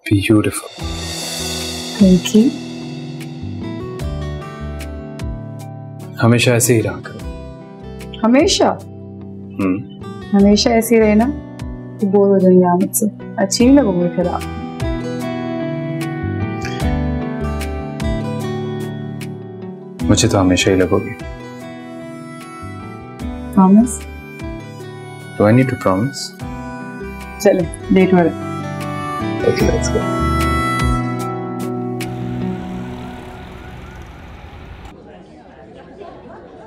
Beautiful. Thank you. हमेशा ऐसे ही रहा करो। हमेशा? हमेशा ऐसे ही रहे ना तो बोर हो जाएंगे आप मुझसे। अच्छी नहीं लगोगे फिर आप। मुझे तो हमेशा ही लगोगी। Promise? Do I need to promise? चलो डेट हो रहा। Okay, let's go.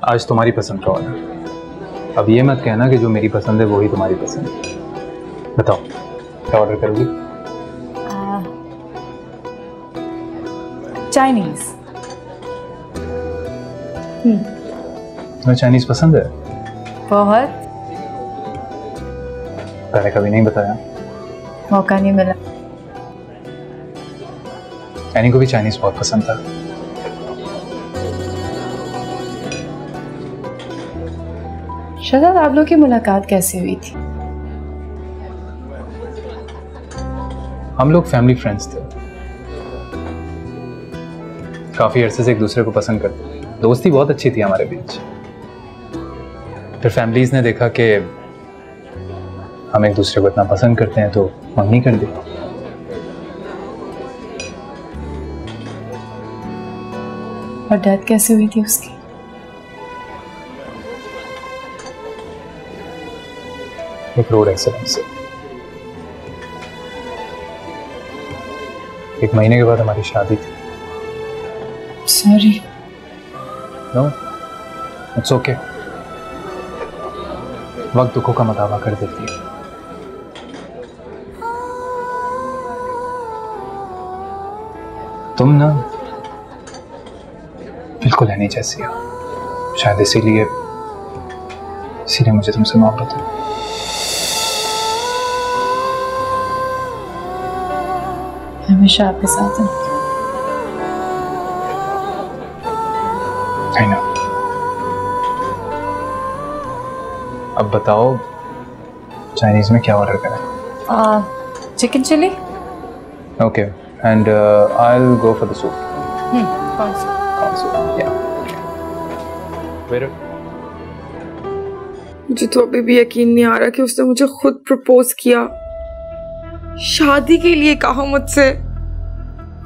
आज तुम्हारी पसंद का ऑर्डर। अब ये मत कहना कि जो मेरी पसंद है वो ही तुम्हारी पसंद है। बताओ क्या ऑर्डर करोगी? चाइनीज। तुम्हें चाइनीज पसंद है? बहुत। पहले कभी नहीं बताया। मौका नहीं मिला। एनी को भी चाइनीज बहुत पसंद था। शहजाद, आप लोग की मुलाकात कैसे हुई थी? हम लोग फैमिली फ्रेंड्स थे। काफी अरसे से एक दूसरे को पसंद करते थे। दोस्ती बहुत अच्छी थी हमारे बीच। फिर फैमिलीज ने देखा कि हम एक दूसरे को इतना पसंद करते हैं तो मंगनी कर दी। और डेथ कैसे हुई थी उसकी? एक रोड एक्सीडेंट से। 1 महीने के बाद हमारी शादी थी। सॉरी। No, it's okay. वक्त दुखों का मदावा कर देती है। तुम ना बिल्कुल है नहीं जैसी हो। शायद इसीलिए मुझे तुमसे मोहब्बत है। हमेशा आपके साथ है। I know. अब बताओ चाइनीज में क्या ऑर्डर करें? Chicken chilli. Okay, and I'll go for the soup. कौन सा? मुझे तो अभी भी यकीन नहीं आ रहा कि उसने मुझे खुद प्रपोज किया, शादी के लिए कहा मुझसे।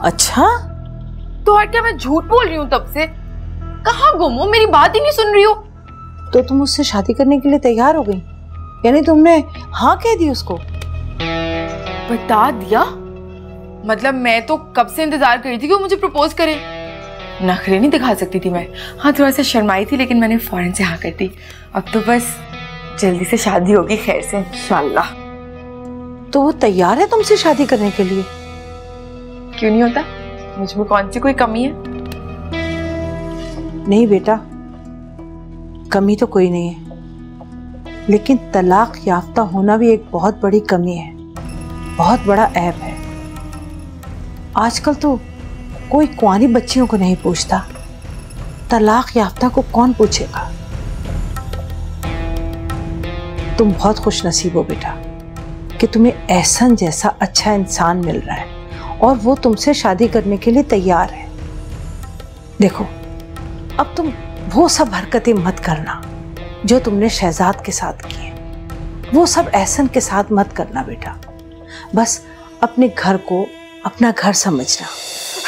अच्छा, तो और क्या मैं झूठ बोल रही हूँ? तब से कहाँ गुम हो? मेरी बात ही नहीं सुन रही हो। तो तुम उससे शादी करने के लिए तैयार हो गई? यानी तुमने हाँ कह दी उसको? बता दिया? मतलब मैं तो कब से इंतजार कर रही थी कि वो मुझे प्रपोज करे। नखरे नहीं दिखा सकती थी मैं। हाँ, थोड़ा सा शर्माई थी, लेकिन मैंने फौरन से हाँ कर दी। अब तो बस जल्दी से शादी होगी खैर से इंशाल्लाह। तो वो तैयार है तुमसे शादी करने के लिए? क्यों नहीं होता? मुझ में कौन सी कोई कमी है? नहीं बेटा, कमी तो कोई नहीं है, लेकिन तलाक याफ्ता होना भी एक बहुत बड़ी कमी है, बहुत बड़ा ऐब है। आजकल तो कोई कुंवारी बच्चियों को नहीं पूछता, तलाक याफ्ता को कौन पूछेगा? तुम बहुत खुश नसीब हो बेटा कि तुम्हें एहसन जैसा अच्छा इंसान मिल रहा है और वो तुमसे शादी करने के लिए तैयार है। देखो, अब तुम वो सब हरकतें मत करना जो तुमने शहजाद के साथ की है। वो सब एहसन के साथ मत करना बेटा। बस अपने घर को अपना घर समझना।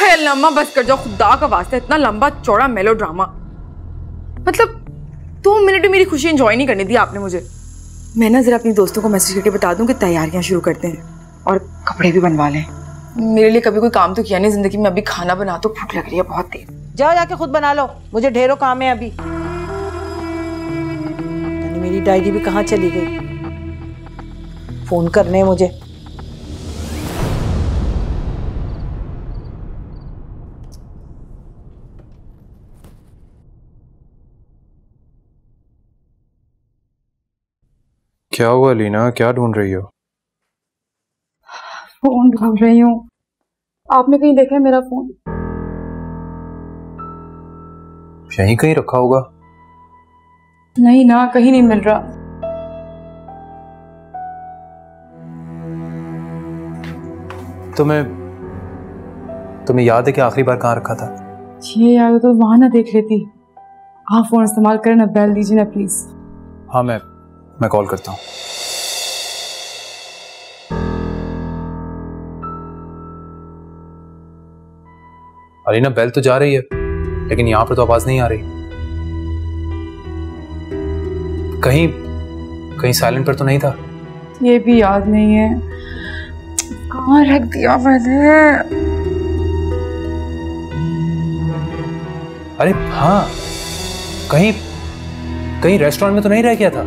है अल्लाह, बस कर जाओ, खुदा का वास्ता। इतना लंबा चौड़ा मेलोड्रामा, मतलब 2 मिनट मेरी खुशी एंजॉय नहीं करने दी आपने मुझे। मैं ना जरा अपनी दोस्तों को मैसेज करके बता दूं कि तैयारियां शुरू करते हैं और कपड़े भी बनवा लें। मेरे लिए कभी कोई काम तो किया नहीं जिंदगी में। अभी खाना बना, तो भूख लग रही है बहुत तेज। जाओ जाके खुद बना लो, मुझे ढेरों काम है अभी। मेरी डायरी भी कहाँ चली गई? फोन करने मुझे। क्या हुआ लीना, क्या ढूंढ रही हो? फोन ढूंढ रही हूँ। आपने कहीं देखा है मेरा फोन? यहीं कहीं रखा होगा। नहीं ना, कहीं नहीं मिल रहा। तुम्हें याद है कि आखिरी बार कहाँ रखा था? ये याद हो तो वहां ना देख लेती। आप फोन इस्तेमाल करें ना, बेल दीजिए ना प्लीज। हाँ, मैं कॉल करता हूँ। अलीना, बेल तो जा रही है लेकिन यहाँ पर तो आवाज नहीं आ रही। कहीं साइलेंट पर तो नहीं था? ये भी याद नहीं है, कहाँ रख दिया मैंने। अरे हाँ, कहीं रेस्टोरेंट में तो नहीं रह गया था?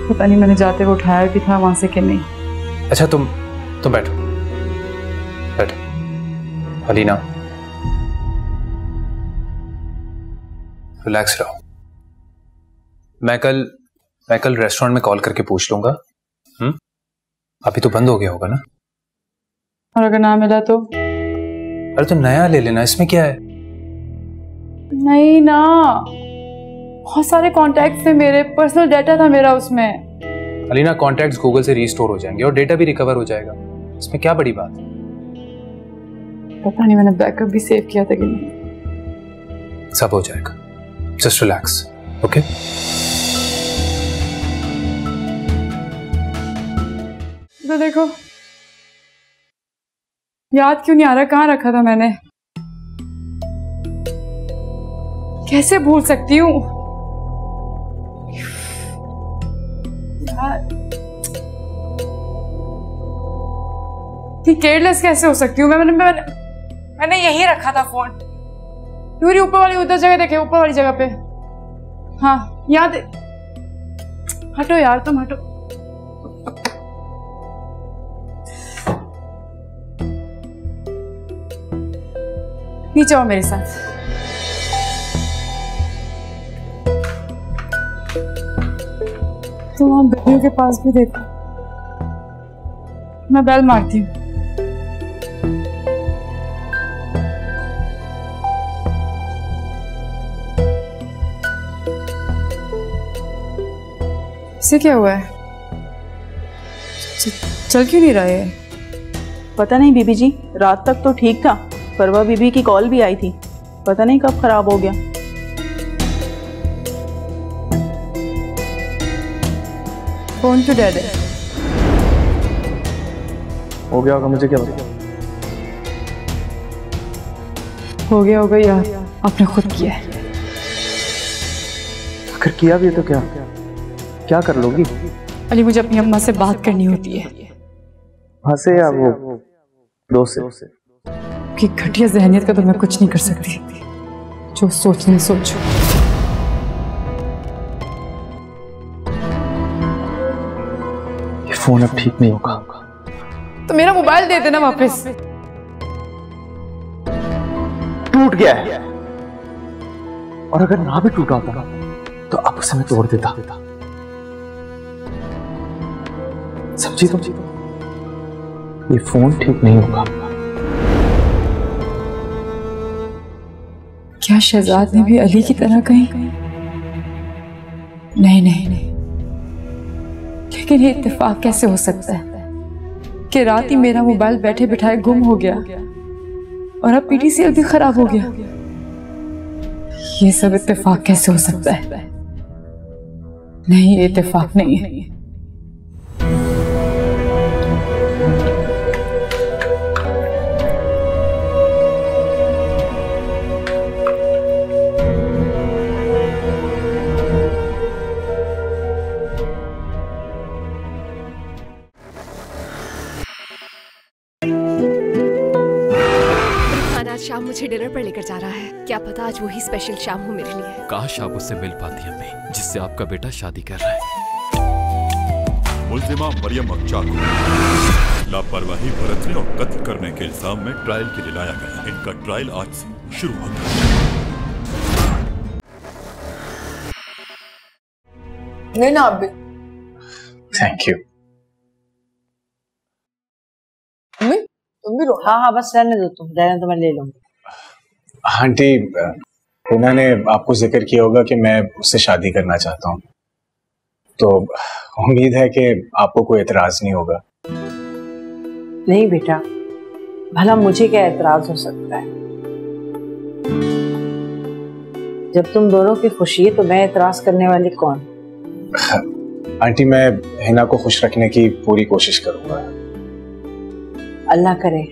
पता नहीं, मैंने जाते हुए उठाया भी था वहां से कि नहीं। अच्छा, तुम बैठो अलीना, रिलैक्स रहो। मैं कल रेस्टोरेंट में कॉल करके पूछ लूंगा। अभी तो बंद हो गया होगा ना? और अगर ना मिला तो? अरे तो नया ले लेना, इसमें क्या है? नहीं ना, बहुत सारे कॉन्टैक्ट थे मेरे, पर्सनल डाटा था मेरा उसमें। अलीना, कॉन्टैक्ट्स गूगल से रीस्टोर हो जाएंगे और डेटा भी रिकवर हो जाएगा, इसमें क्या बड़ी बात है? पता नहीं मैंने बैकअप भी सेव किया था कि नहीं। सब हो जाएगा, जस्ट रिलैक्स, ओके? तो देखो, याद क्यों नहीं आ रहा कहाँ रखा था मैंने? कैसे भूल सकती हूँ यार? केयरलेस कैसे हो सकती हूँ मैंने यही रखा था फोन। पूरी ऊपर वाली उधर जगह देखे, ऊपर वाली जगह पे। हाँ, याद। हटो यार, तुम हटो। नीचे आओ मेरे साथ। तुम वहां बेबियों के पास भी देखो, मैं बेल मारती हूँ। इसे क्या हुआ है? चल क्यों नहीं रहा है? पता नहीं बीबी जी, रात तक तो ठीक था, परवा बीबी की कॉल भी आई थी, पता नहीं कब खराब हो गया। फोन तो डेड है। हो गया होगा, मुझे क्या पता। हो गया होगा यार, आपने खुद किया है। अगर किया भी है तो क्या कर लोगी? अली, मुझे अपनी अम्मा से बात करनी होती है। हंसे या वो दोस्त से? कि घटिया जहनियत का तो मैं कुछ नहीं कर सकती, जो सोचने सोचो। ये फोन अब ठीक नहीं होगा। तो मेरा मोबाइल दे देना वापस। टूट गया है, और अगर ना भी टूटा होता तो अब उसे मैं तोड़ देता। समझी तुम? ये फोन ठीक नहीं होगा। क्या शहजाद ने भी अली की तरह कही? नहीं, लेकिन ये इत्तेफाक कैसे हो सकता है कि रात ही मेरा मोबाइल बैठे बिठाए गुम हो गया और अब पीटीसीएल भी खराब हो गया? ये सब इत्तेफाक कैसे हो सकता है? नहीं, ये इत्तेफाक नहीं है। शाम मुझे डिनर पर लेकर जा रहा है, क्या पता आज वही स्पेशल शाम हो मेरे लिए। काश आप उससे मिल पाती अम्मी, जिससे आपका बेटा शादी कर रहा है। मुल्जिमा मरियम अख्तर को लापरवाही बरतने और कत्ल करने के इल्जाम में ट्रायल के लिए लाया गया। इनका ट्रायल आज से शुरू होता है। नहीं ना, अब थैंक यू। तुम भी रो। हाँ हाँ बस रहने दो, तुम रहने तो मैं ले लूंगी। आंटी, हिना ने आपको जिक्र किया होगा कि मैं उससे शादी करना चाहता हूँ, तो उम्मीद है कि आपको कोई एतराज नहीं होगा। नहीं बेटा, भला मुझे क्या एतराज हो सकता है? जब तुम दोनों की खुशी है तो मैं एतराज करने वाली कौन? आंटी, मैं हिना को खुश रखने की पूरी कोशिश करूंगा। अल्लाह करे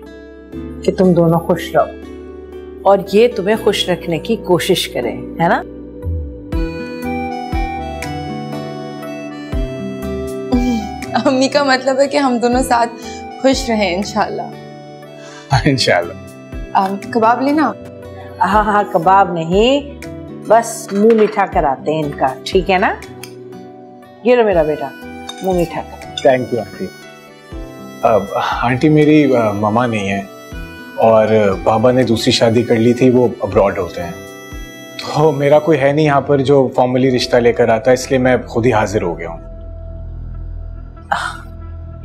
कि तुम दोनों खुश रहो और ये तुम्हें खुश रखने की कोशिश करे, है ना? अम्मी का मतलब है कि हम दोनों साथ खुश रहें इंशाल्लाह। इंशाल्लाह। कबाब लेना? हाँ हाँ, कबाब नहीं, बस मुंह मीठा कराते हैं इनका, ठीक है ना? ये लो मेरा बेटा, मुंह मीठा कर। Thank you aunty. आंटी, मेरी मामा नहीं है और बाबा ने दूसरी शादी कर ली थी, वो अब्रॉड होते हैं, तो मेरा कोई है नहीं यहाँ पर जो फॉर्मली रिश्ता लेकर आता है, इसलिए मैं खुद ही हाजिर हो गया हूँ।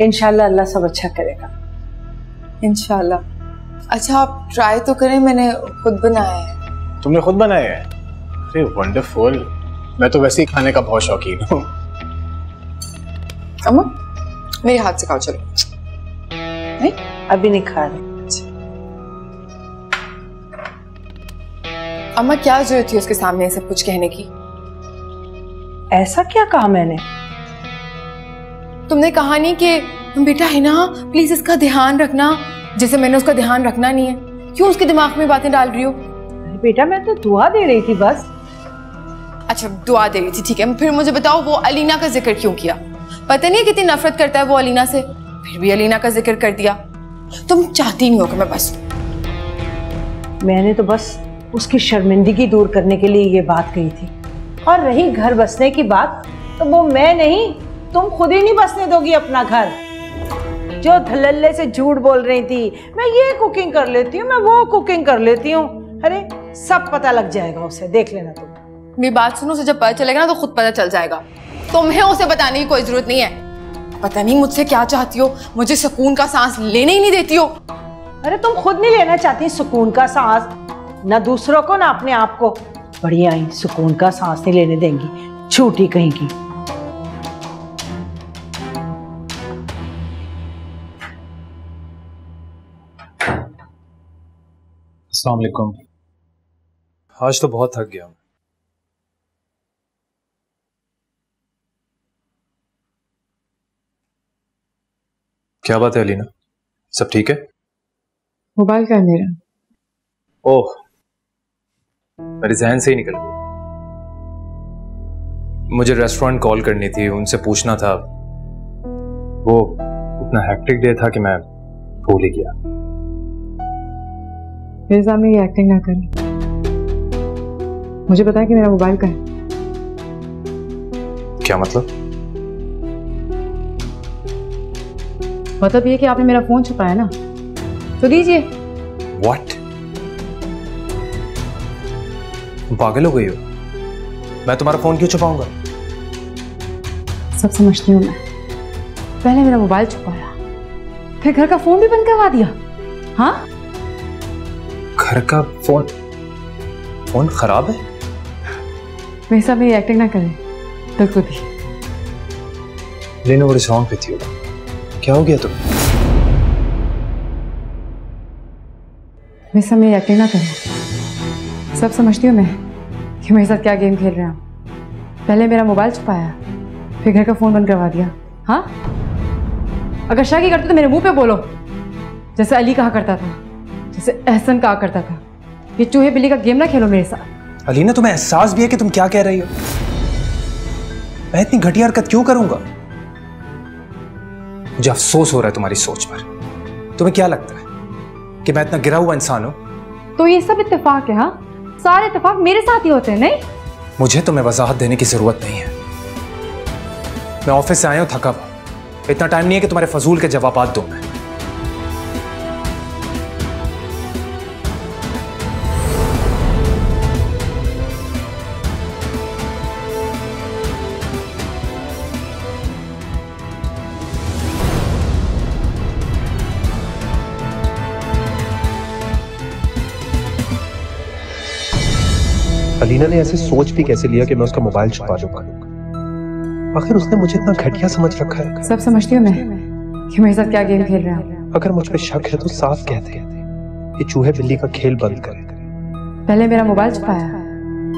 इंशाल्लाह अल्लाह सब अच्छा करेगा। इंशाल्लाह। अच्छा आप ट्राई तो करें, मैंने खुद बनाया है। तुमने खुद बनाया है? अरे वंडरफुल। मैं तो वैसे ही खाने का बहुत शौकीन हूँ। अम्मा मेरे हाथ से खाओ, चलो। नहीं अभी नहीं खा रहे। अम्मा क्या जरूरत थी उसके सामने सब कुछ कहने की? ऐसा क्या कहा मैंने? तुमने कहा नहीं कि बेटा है ना, प्लीज इसका ध्यान रखना, जैसे मैंने उसका ध्यान रखना नहीं है। क्यों उसके दिमाग में बातें डाल रही हो? बेटा मैं तो दुआ दे रही थी बस। अच्छा दुआ दे रही थी, ठीक है। फिर मुझे बताओ वो अलीना का जिक्र क्यों किया? पता नहीं है कितनी नफरत करता है वो अलीना से, फिर भी अलीना का जिक्र कर दिया। तुम चाहती नहीं हो कि मैं बस? मैंने तो बस उसकी शर्मिंदगी दूर करने के लिए ये बात कही थी। और रही घर बसने की बात, तो वो मैं नहीं, तुम खुद ही नहीं बसने दोगी अपना घर। जो धलल्ले से झूठ बोल रही थी, मैं ये कुकिंग कर लेती हूँ, मैं वो कुकिंग कर लेती हूँ, अरे सब पता लग जाएगा उसे, देख लेना तुम। मेरी बात सुनो, उसे जब पता चलेगा ना तो खुद पता चल जाएगा। तुम्हें उसे बताने की कोई जरूरत नहीं है। पता नहीं मुझसे क्या चाहती हो, मुझे सुकून का सांस लेने ही नहीं देती हो। अरे तुम खुद नहीं लेना चाहती सुकून का सांस, ना दूसरों को ना अपने आप को। बढ़िया ही सुकून का सांस नहीं लेने देंगी, झूठी कहीं की। अस्सलाम वालेकुम। आज तो बहुत थक गया हूँ। क्या बात है अलीना, सब ठीक है? मोबाइल का है मेरा। ओह, मेरे जहन से ही निकल गया। मुझे रेस्टोरेंट कॉल करनी थी, उनसे पूछना था। वो इतना हेक्टिक डे था कि मैं भूल ही गया। मेरे सामने ये एक्टिंग ना करें। मुझे बताया कि मेरा मोबाइल का है। क्या मतलब? मतलब ये कि आपने मेरा फोन छुपाया ना, तो दीजिए। What? तुम पागल हो गई हो? मैं तुम्हारा फोन क्यों छुपाऊंगा? सब समझती हूँ मैं। पहले मेरा मोबाइल छुपाया, फिर घर का फोन भी बंद करवा दिया। हाँ, घर का फोन खराब है? मेरे सामने ये एक्टिंग ना करें बिल्कुल भी। लेनो, what is wrong with you? क्या हो गया तुम्हें? मेरे सामने ये एक्टिंग ना करें। सब समझती हूँ मैं कि मेरे साथ क्या गेम खेल रहे हैं आप। पहले मेरा मोबाइल छुपाया, फिर घर का फोन बंद करवा दिया। हाँ, अगर शक ही करते तो मेरे मुंह पे बोलो, जैसे अली कहा करता था, जैसे एहसन कहा करता था। ये चूहे बिल्ली का गेम ना खेलो मेरे साथ। अलीना, तुम्हें एहसास भी है कि तुम क्या कह रही हो? मैं इतनी घटिया हरकत क्यों करूंगा? मुझे अफसोस हो रहा है तुम्हारी सोच पर। तुम्हें क्या लगता है कि मैं इतना गिरा हुआ इंसान हूं? तो ये सब इत्तेफाक है? हाँ, सारे इत्तेफाक मेरे साथ ही होते हैं। नहीं, मुझे तुम्हें वजाहत देने की जरूरत नहीं है। मैं ऑफिस से आया हूं थका हुआ, इतना टाइम नहीं है कि तुम्हारे फजूल के जवाब दूं मैं। अलीना ने ऐसे सोच भी कैसे लिया कि मैं उसका मोबाइल छुपा लूंगा? आखिर उसने मुझे इतना घटिया समझ रखा है। सब समझती हूँ मैं कि मेरे साथ क्या गेम खेल रहा है। अगर मुझ पे शक है तो साफ कहते ये चूहे बिल्ली का खेल बंद करे। पहले मेरा मोबाइल छुपाया,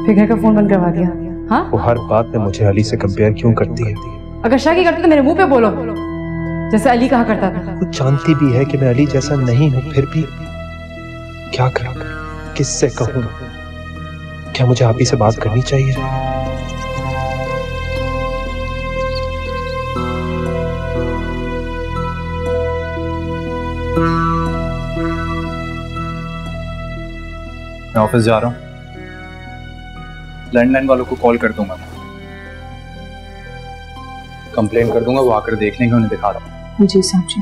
फिर घर का फोन बंद करवा दिया। हाँ, वो हर बात में मुझे अली से कंपेयर क्यों करती है? अगर शक ही करती तो मेरे मुंह पे बोलो, जैसे अली कहा करता था। वो जानती भी है कि मैं अली जैसा नहीं हूँ, फिर भी क्या करूँ, किससे कहूँ? क्या मुझे आप ही से बात करनी चाहिए? मैं ऑफिस जा रहा हूँ, लैंडलाइन वालों को कॉल कर दूंगा, कंप्लेन कर दूंगा, वो आकर देख लेंगे, उन्हें दिखा रहा हूँ। जी साहब जी।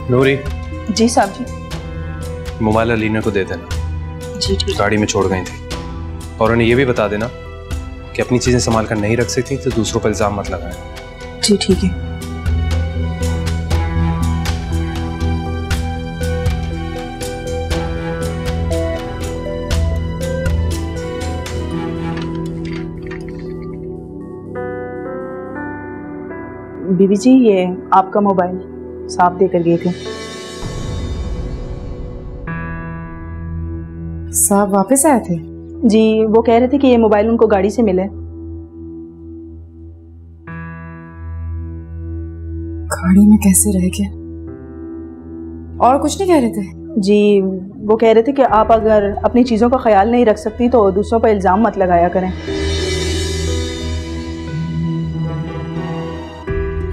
नूरी। जी साहब जी। मोबाइल अलीना को दे देना। जी ठीक। गाड़ी में छोड़ गई थी, और उन्हें यह भी बता देना कि अपनी चीजें संभाल कर नहीं रख सकती तो दूसरों पर इल्जाम मत लगाएं। जी ठीक है। बीबी जी, ये आपका मोबाइल साहब देकर गए थे। साहब वापस आए थे? जी, वो कह रहे थे कि ये मोबाइल उनको गाड़ी से मिले। गाड़ी में कैसे रह गए? और कुछ नहीं कह रहे थे? जी, वो कह रहे थे कि आप अगर अपनी चीज़ों का ख्याल नहीं रख सकती तो दूसरों पर इल्ज़ाम मत लगाया करें।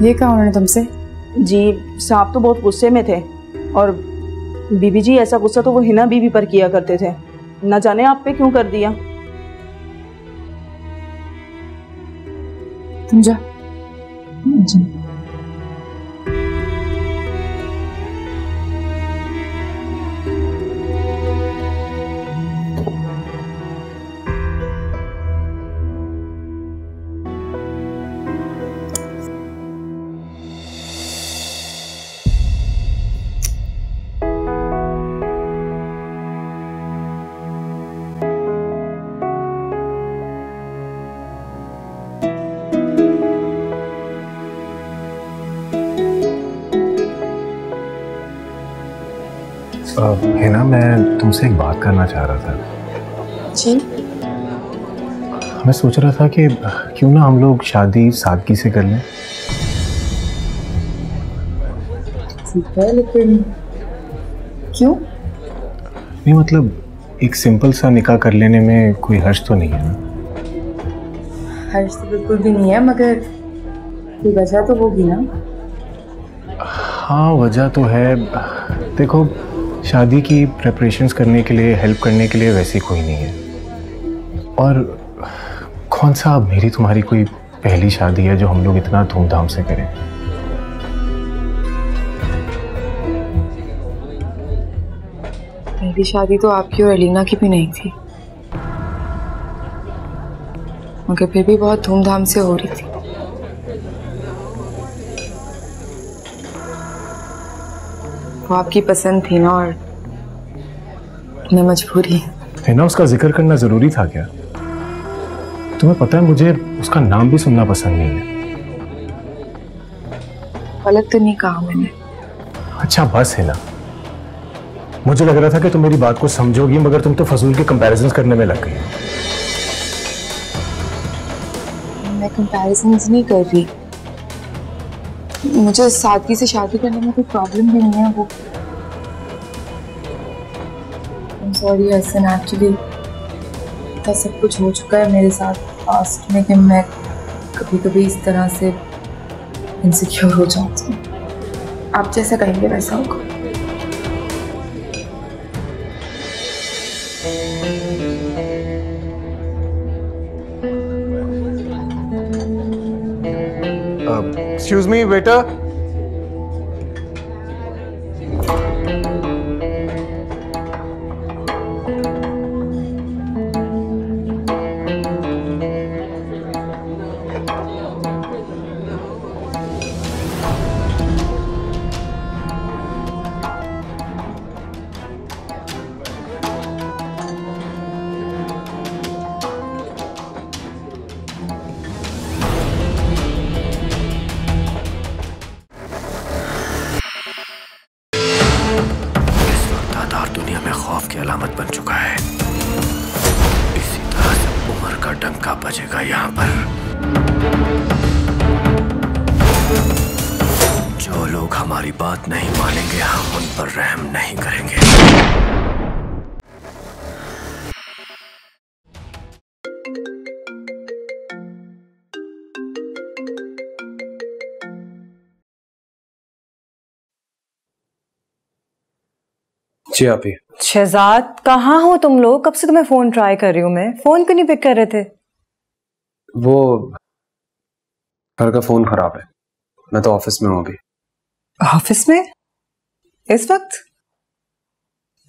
ये कहा उन्होंने तुमसे? जी, साहब तो बहुत गुस्से में थे, और बीबी जी ऐसा गुस्सा तो वो हिना बीबी पर किया करते थे, न जाने आप पे क्यों कर दिया। तुम जा। जी। है ना, मैं तुमसे एक बात करना चाह रहा था। जी। मैं सोच रहा था कि क्यों ना हम लोग शादी सादगी से कर लें। ठीक है, लेकिन क्यों? नहीं मतलब एक सिंपल सा निकाह कर लेने में कोई हर्ज तो नहीं है ना? हर्ज तो बिल्कुल भी नहीं है, मगर कोई वजह तो होगी ना? हाँ, वजह तो है। देखो, शादी की प्रेपरेशंस करने के लिए, हेल्प करने के लिए वैसे कोई नहीं है, और कौन सा मेरी तुम्हारी कोई पहली शादी है जो हम लोग इतना धूमधाम से करें। पहली शादी तो आपकी और अलीना की भी नहीं थी, मगर फिर भी बहुत धूमधाम से हो रही थी। वो आपकी पसंद थी ना, और मैं मजबूरी है ना। उसका जिक्र करना जरूरी था क्या? तुम्हें पता है मुझे उसका नाम भी सुनना पसंद नहीं है। गलत तो नहीं कहा मैंने। अच्छा बस है ना, मुझे लग रहा था कि तुम मेरी बात को समझोगी, मगर तुम तो फजूल के कंपैरिजंस करने में लग गई। मैं कंपैरिजंस नहीं कर रही, मुझे सादगी से शादी करने में कोई प्रॉब्लम भी नहीं है। वो सॉरी हसन, एक्चुअली इतना सब कुछ हो चुका है मेरे साथ पास्ट में कि मैं कभी कभी इस तरह से इनसिक्योर हो जाती हूँ। आप जैसा कहेंगे वैसा होगा। Excuse me waiter. दुनिया में खौफ की अलामत बन चुका है। इसी तरह से उम्र का डंका बजेगा यहाँ पर। जो लोग हमारी बात नहीं मानेंगे हम उन पर रहम नहीं करेंगे। जी आप ही। शहजाद कहाँ हो तुम लोग? कब से तुम्हें फोन ट्राई कर रही हूँ मैं, फोन क्यों नहीं पिक कर रहे थे? वो घर का फोन खराब है, मैं तो ऑफिस में हूँ अभी। ऑफिस में इस वक्त?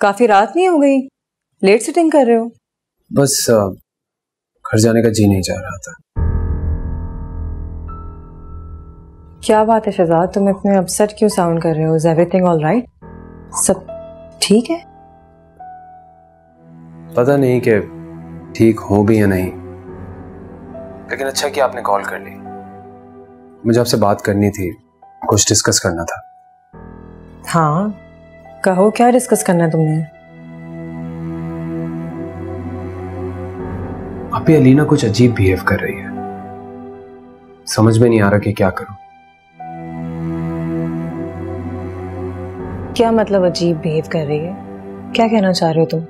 काफी रात नहीं हो गई? लेट सिटिंग कर रहे हो? बस घर जाने का जी नहीं चाह रहा था। क्या बात है शहजाद, तुम इतने अपसेट क्यों साउंड कर रहे हो? Is everything all right? सब ठीक है? पता नहीं कि ठीक हो भी या नहीं, लेकिन अच्छा कि आपने कॉल कर ली। मुझे आपसे बात करनी थी, कुछ डिस्कस करना था। हाँ कहो, क्या डिस्कस करना है तुमने? अभी अलीना कुछ अजीब बिहेव कर रही है, समझ में नहीं आ रहा कि क्या करूं। क्या मतलब अजीब बिहेव कर रही है? क्या कहना चाह रहे हो तुम?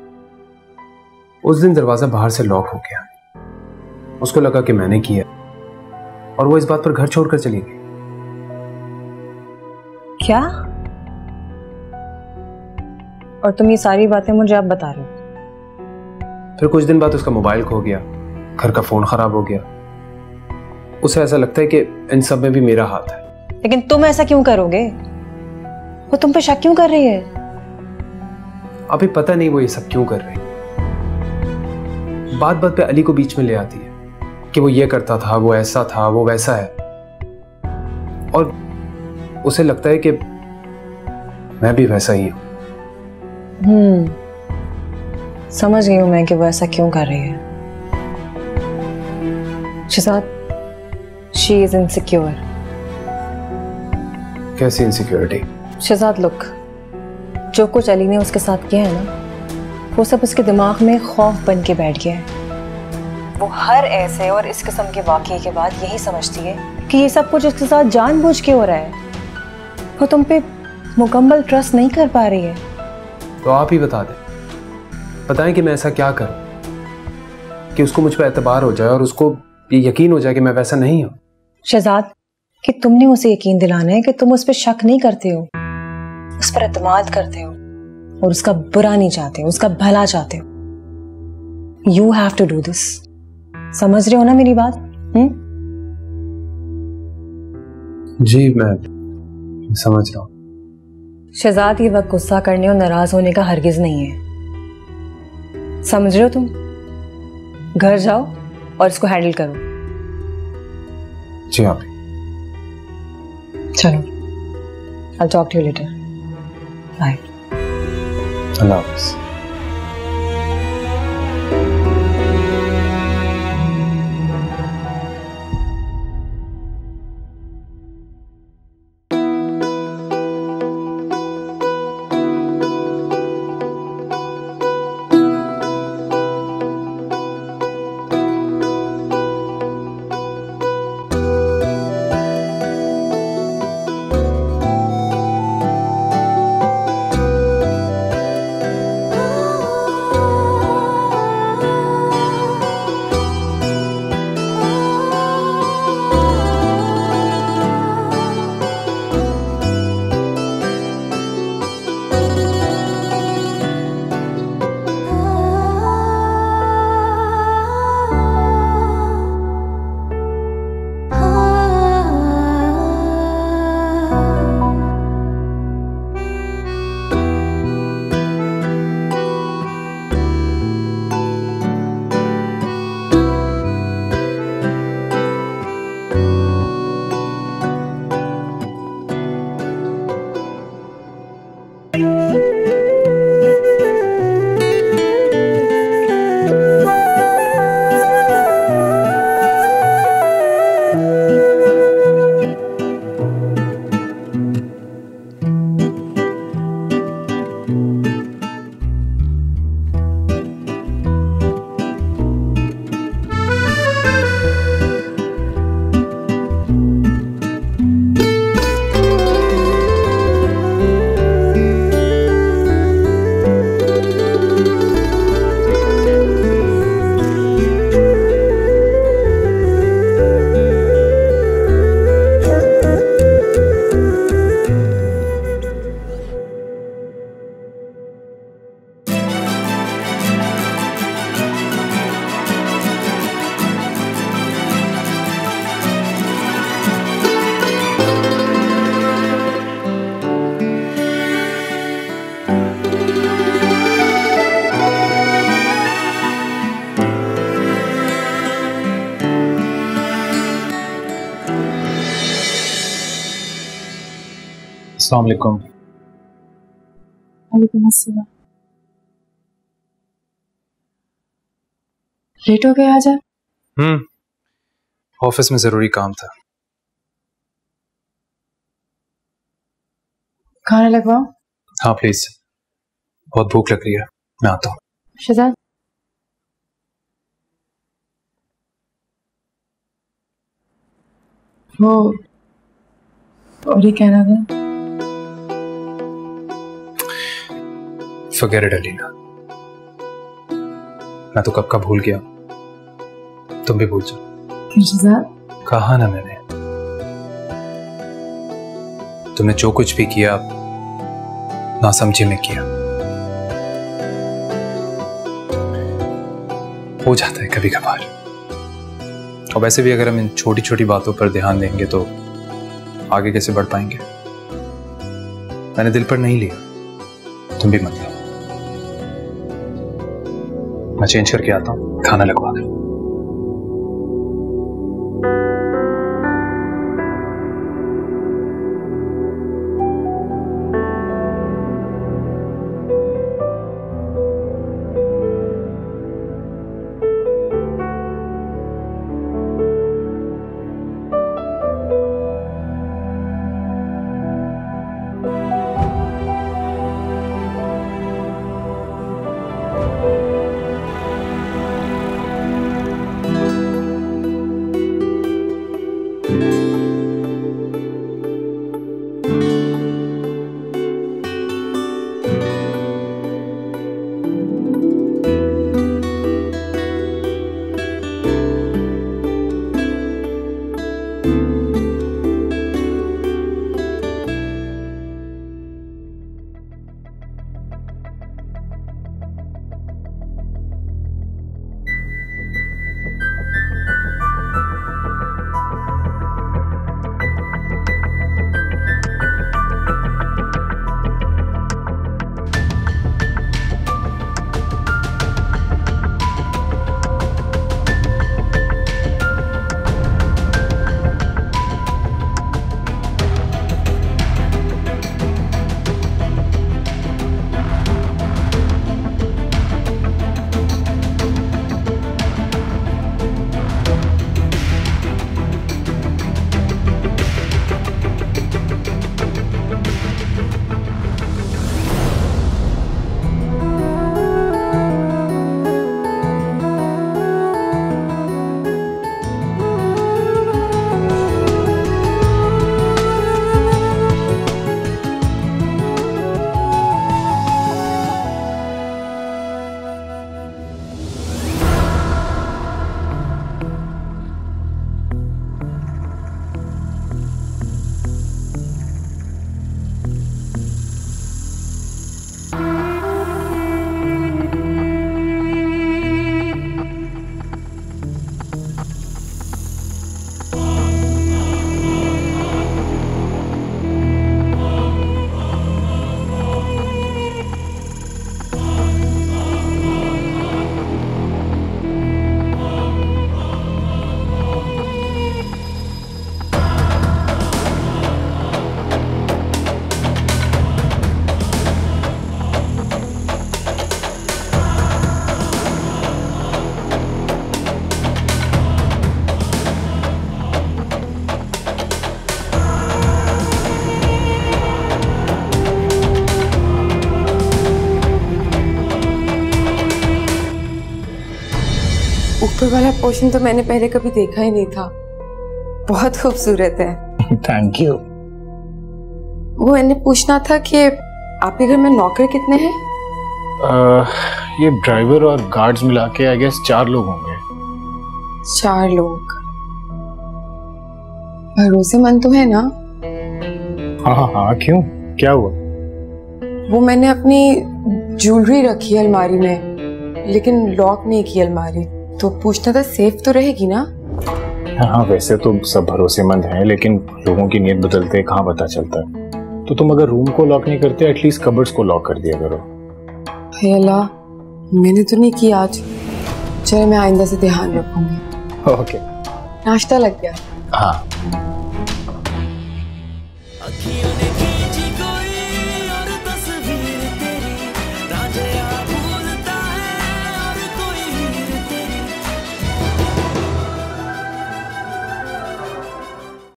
उस दिन दरवाजा बाहर से लॉक हो गया, उसको लगा कि मैंने किया और वो इस बात पर घर छोड़कर चली गई। क्या? और तुम ये सारी बातें मुझे अब बता रहे हो? फिर कुछ दिन बाद उसका मोबाइल खो गया, घर का फोन खराब हो गया। उसे ऐसा लगता है कि इन सब में भी मेरा हाथ है। लेकिन तुम ऐसा क्यों करोगे? वो तुम पे शक क्यों कर रही है? अभी पता नहीं वो ये सब क्यों कर रही है। बात बात पे अली को बीच में ले आती है कि वो ये करता था, वो ऐसा था, वो वैसा है, और उसे लगता है कि मैं भी वैसा ही हूं। समझ गई हूं मैं कि वो ऐसा क्यों कर रही है। Shahzad, she is insecure. कैसी इनसिक्योरिटी? शहजाद लुक, जो कुछ अली ने उसके साथ किया है ना, वो सब उसके दिमाग में खौफ बन के बैठ गया है। वो हर ऐसे और इस किस्म के वाकये के बाद यही समझती है कि ये सब कुछ उसके साथ जानबूझ के हो रहा है। वो तुम पे मुकम्मल ट्रस्ट नहीं कर पा रही है। तो आप ही बता दें, बताएं कि मैं ऐसा क्या करूं कि उसको मुझ पर एतबार हो जाए और उसको ये यकीन हो जाए कि मैं वैसा नहीं हूं। शहजाद, कि तुमने उसे यकीन दिलाना है कि तुम उस पर शक नहीं करते हो, उस पर एतमाद करते हो और उसका बुरा नहीं चाहते, उसका भला चाहते हो। You have to do this. समझ रहे हो ना मेरी बात? जी मैं समझ रहा हूं। शहजाद, ये वक्त गुस्सा करने और नाराज होने का हरगिज नहीं है। समझ रहे हो तुम? घर जाओ और इसको हैंडल करो। जी आप। चलो, I'll talk to you later. Bye. अल्लाह हाफ़िज़। अस्सलाम वालेकुम। वालेकुम अस्सलाम। लेट हो गया आज आप? ऑफिस में जरूरी काम था। खाना लगवाओ? हाँ प्लीज, बहुत भूख लग रही है, मैं आता हूँ। शहजाद, वो और ये कहना था। Forget it, Alina. मैं तो कब का भूल गया, तुम भी भूल जाओ। शहजाद, कहा ना मैंने, तुमने जो कुछ भी किया ना समझे में किया। हो जाता है कभी कभार। और वैसे भी अगर हम इन छोटी छोटी बातों पर ध्यान देंगे तो आगे कैसे बढ़ पाएंगे। मैंने दिल पर नहीं लिया, तुम भी मत लो। मैं चेंज करके आता हूँ, खाना लगवा दे। ऊपर वाला पोर्शन तो मैंने पहले कभी देखा ही नहीं था, बहुत खूबसूरत है। Thank you. वो मैंने पूछना था कि आपके घर में नौकर कितने हैं? ये ड्राइवर और गार्ड्स मिला के आई गेस 4 लोग होंगे। 4 लोग? भरोसेमंद तो है ना? हाँ हाँ, क्यों, क्या हुआ? वो मैंने अपनी ज्वेलरी रखी है अलमारी में, लेकिन लॉक नहीं की अलमारी, तो पूछना था सेफ तो रहेगी ना? हाँ, वैसे तो सब भरोसेमंद हैं, लेकिन लोगों की नीयत बदलते हैं, कहाँ पता चलता है। तो तुम अगर रूम को लॉक नहीं करते, एटलीस्ट कबर्ड्स को लॉक कर दिया करो। हे अल्लाह, मैंने तो नहीं किया आज। चलो मैं आइंदा से ध्यान रखूंगी। ओके। नाश्ता लग गया? हाँ।